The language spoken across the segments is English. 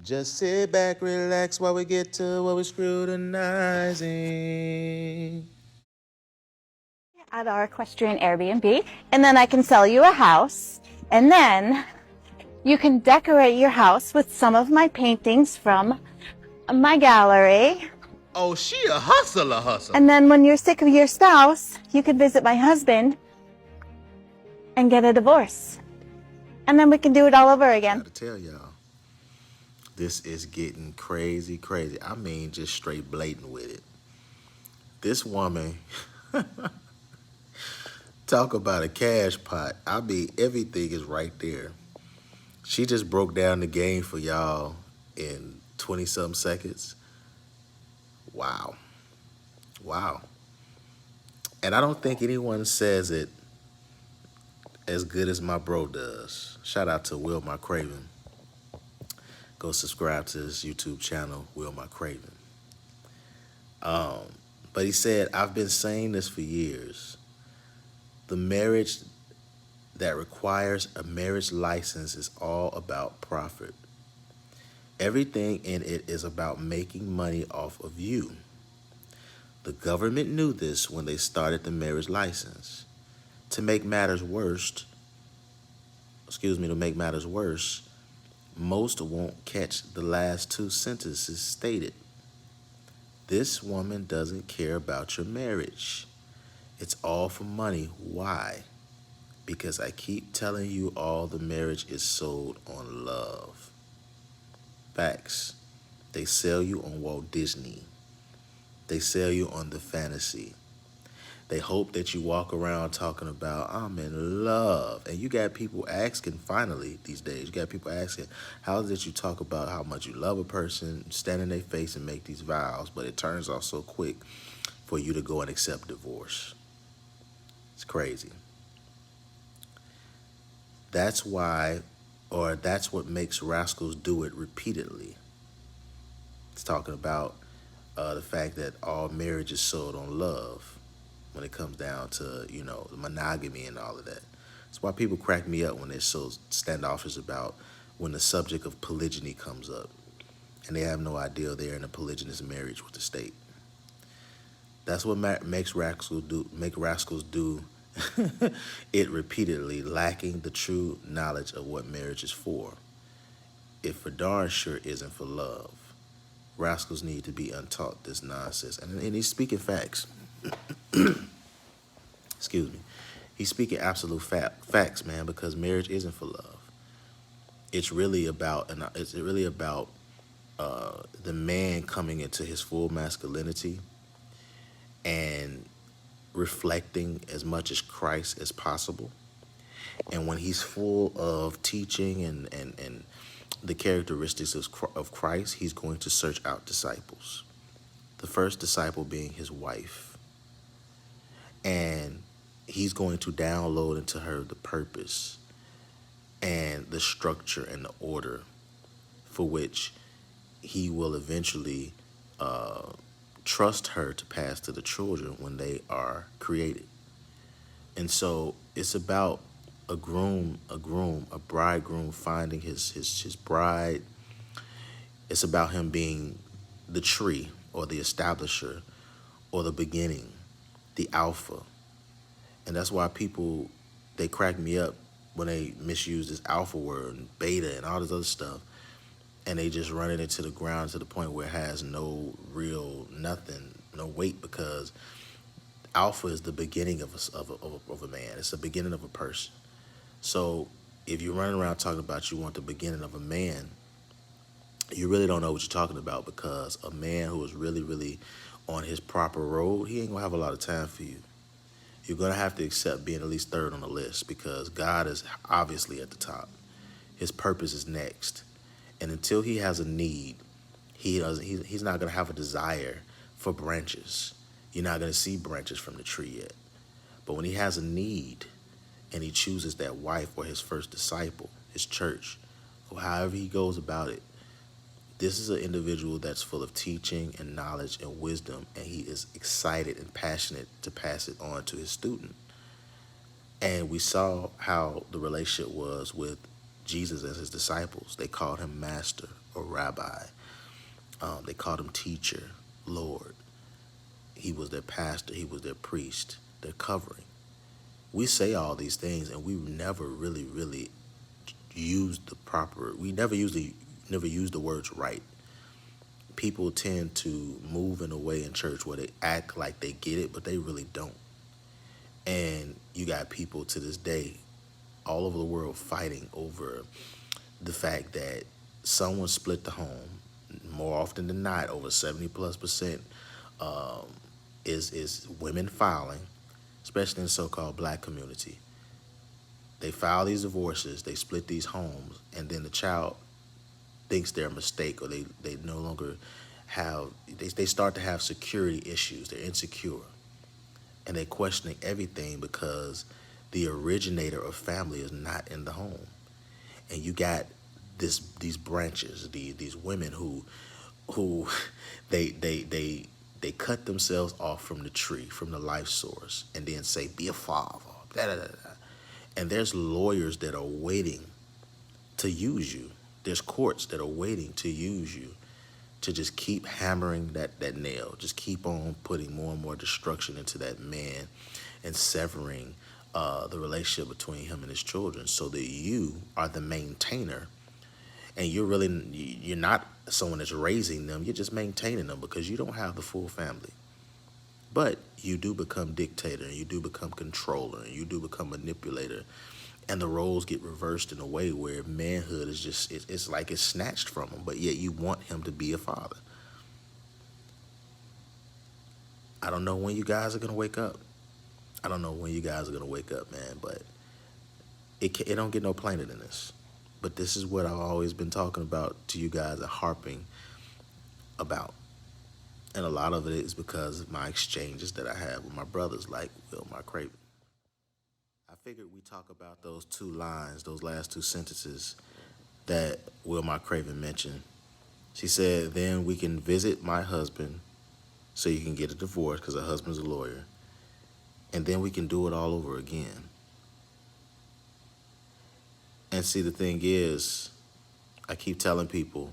Just sit back, relax while we get to what we're scrutinizing. At our equestrian Airbnb, and then I can sell you a house, and then you can decorate your house with some of my paintings from my gallery. Oh, she a hustler. And then when you're sick of your spouse, you could visit my husband and get a divorce. And then we can do it all over I again. gotta tell y'all, this is getting crazy. I mean, just straight blatant with it. This woman, talk about a cash pot. I mean, everything is right there. She just broke down the game for y'all in 20-something seconds. Wow. Wow. And I don't think anyone says it as good as my bro does. Shout out to Will My Craven. Go subscribe to his YouTube channel, Will My Craven. But he said, I've been saying this for years. The marriage that requires a marriage license is all about profit. Everything in it is about making money off of you. The government knew this when they started the marriage license. To make matters worse, most won't catch the last two sentences stated. This woman doesn't care about your marriage. It's all for money. Why? Because I keep telling you all the marriage is sold on love. Facts. They sell you on Walt Disney. They sell you on the fantasy. They hope that you walk around talking about, I'm in love. And you got people asking, finally, these days, you got people asking, how is it you talk about how much you love a person, stand in their face and make these vows, but it turns out so quick for you to go and accept divorce? It's crazy. That's why, or that's what makes rascals do it repeatedly. It's talking about the fact that all marriage is sold on love when it comes down to, monogamy and all of that. That's why people crack me up when they're so standoffish about when the subject of polygyny comes up and they have no idea they're in a polygynous marriage with the state. That's what makes rascals do it repeatedly, lacking the true knowledge of what marriage is for. It for darn sure isn't for love. Rascals need to be untaught this nonsense. And he's speaking facts. Excuse me. He's speaking absolute facts, man, because marriage isn't for love. It's really about the man coming into his full masculinity and reflecting as much as Christ as possible. And when he's full of teaching and the characteristics of Christ, he's going to search out disciples. The first disciple being his wife. And he's going to download into her the purpose and the structure and the order for which he will eventually trust her to pass to the children when they are created. And so it's about a bridegroom finding his bride. It's about him being the tree or the establisher or the beginning, the alpha. And that's why people, they crack me up when they misuse this alpha word and beta and all this other stuff. And they just run it into the ground to the point where it has no real nothing, no weight, because alpha is the beginning of a man. It's the beginning of a person. So if you're running around talking about you want the beginning of a man, you really don't know what you're talking about, because a man who is really, really on his proper road, he ain't gonna have a lot of time for you. You're gonna have to accept being at least third on the list, because God is obviously at the top. His purpose is next. And until he has a need, he's not gonna have a desire for branches. You're not gonna see branches from the tree yet. But when he has a need and he chooses that wife or his first disciple, his church, or however he goes about it, this is an individual that's full of teaching and knowledge and wisdom, and he is excited and passionate to pass it on to his student. And we saw how the relationship was with Jesus and his disciples. They called him master or rabbi. They called him teacher, Lord. He was their pastor. He was their priest, their covering. We say all these things, and we never really use the proper. We never use the words right. People tend to move in a way in church where they act like they get it, but they really don't. And you got people to this day all over the world fighting over the fact that someone split the home. More often than not, over 70+% um, is women filing, especially in the so-called black community. They file these divorces, they split these homes, and then the child thinks they're a mistake, or they no longer have, they start to have security issues. They're insecure, and they're questioning everything because the originator of family is not in the home. And you got these branches, these women who they cut themselves off from the tree, from the life source, and then say, be a father, da da da da. And there's lawyers that are waiting to use you. There's courts that are waiting to use you to just keep hammering that nail, just keep on putting more and more destruction into that man and severing the relationship between him and his children, so that you are the maintainer, and you're not someone that's raising them, you're just maintaining them because you don't have the full family. But you do become dictator, and you do become controller, and you do become manipulator, and the roles get reversed in a way where manhood is just, it's like it's snatched from him, but yet you want him to be a father. I don't know when you guys are going to wake up. I don't know when you guys are going to wake up, man, but it don't get no plainer than this. But this is what I've always been talking about to you guys and harping about. And a lot of it is because of my exchanges that I have with my brothers like Wilmar Craven. I figured we talk about those two lines, those last two sentences that Wilmar Craven mentioned. She said, then we can visit my husband so you can get a divorce because her husband's a lawyer. And then we can do it all over again. And see, the thing is, I keep telling people,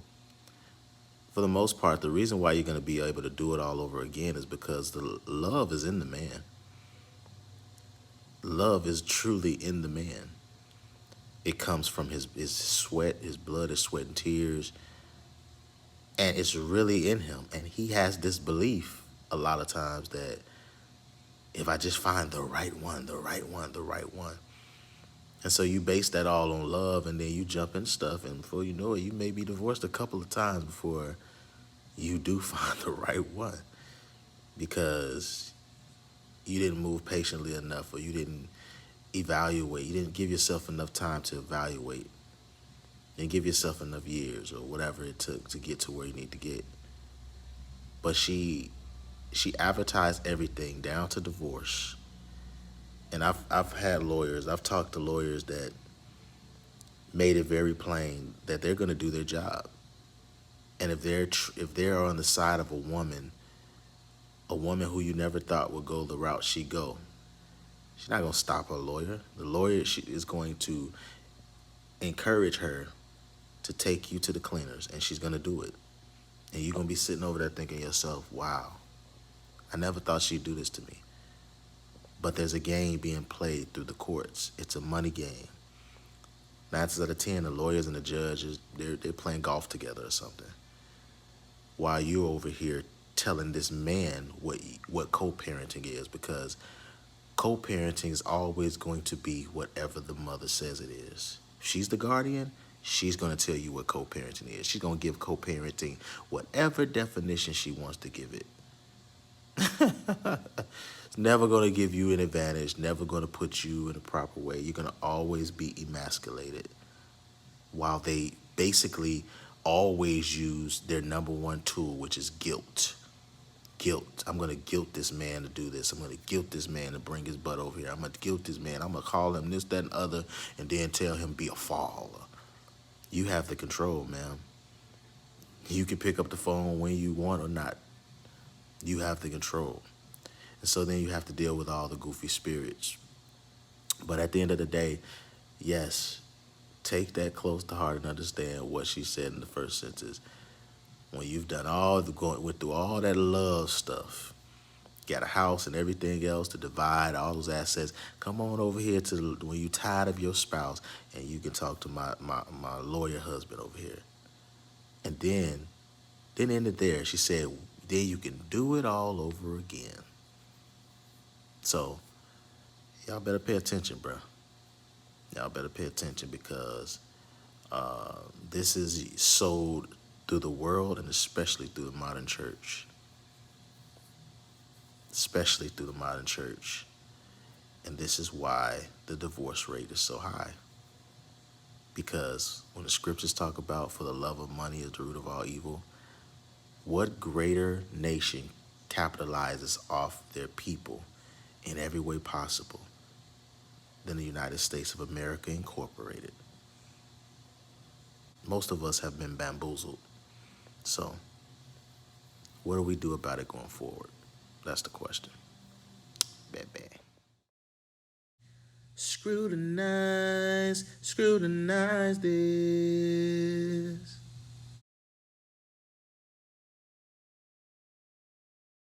for the most part, the reason why you're going to be able to do it all over again is because the love is in the man. Love is truly in the man. It comes from his sweat, his blood, his sweat and tears. And it's really in him. And he has this belief a lot of times that if I just find the right one, the right one, the right one. And so you base that all on love, and then you jump in stuff, and before you know it, you may be divorced a couple of times before you do find the right one, because you didn't move patiently enough, or you didn't evaluate. You didn't give yourself enough time to evaluate and give yourself enough years or whatever it took to get to where you need to get. But she advertised everything down to divorce. And I've had lawyers, I've talked to lawyers that made it very plain that they're going to do their job. And if they're on the side of a woman who you never thought would go the route she go, she's not going to stop her lawyer. The lawyer is going to encourage her to take you to the cleaners, and she's going to do it. And you're going to be sitting over there thinking to yourself, wow, I never thought she'd do this to me. But there's a game being played through the courts. It's a money game. 9 out of 10, the lawyers and the judges, they're playing golf together or something, while you're over here telling this man what co-parenting is, because co-parenting is always going to be whatever the mother says it is. If she's the guardian, she's going to tell you what co-parenting is. She's going to give co-parenting whatever definition she wants to give it. It's never going to give you an advantage, never going to put you in a proper way. You're going to always be emasculated, while they basically always use their number one tool, which is guilt. Guilt. I'm going to guilt this man to do this. I'm going to guilt this man to bring his butt over here. I'm going to guilt this man. I'm going to call him this, that, and other, and then tell him be a father. You have the control, man. You can pick up the phone when you want or not. You have the control. And so then you have to deal with all the goofy spirits. But at the end of the day, yes, take that close to heart and understand what she said in the first sentence. When you've done all the went through all that love stuff, got a house and everything else to divide all those assets, come on over here when you tired of your spouse and you can talk to my lawyer husband over here. And then end it there. She said, then you can do it all over again. So y'all better pay attention, bro. Y'all better pay attention because this is sold through the world and especially through the modern church. Especially through the modern church. And this is why the divorce rate is so high. Because when the scriptures talk about for the love of money is the root of all evil, what greater nation capitalizes off their people in every way possible than the United States of America Incorporated? Most of us have been bamboozled. So, what do we do about it going forward? That's the question. Bad. Scrutinize this.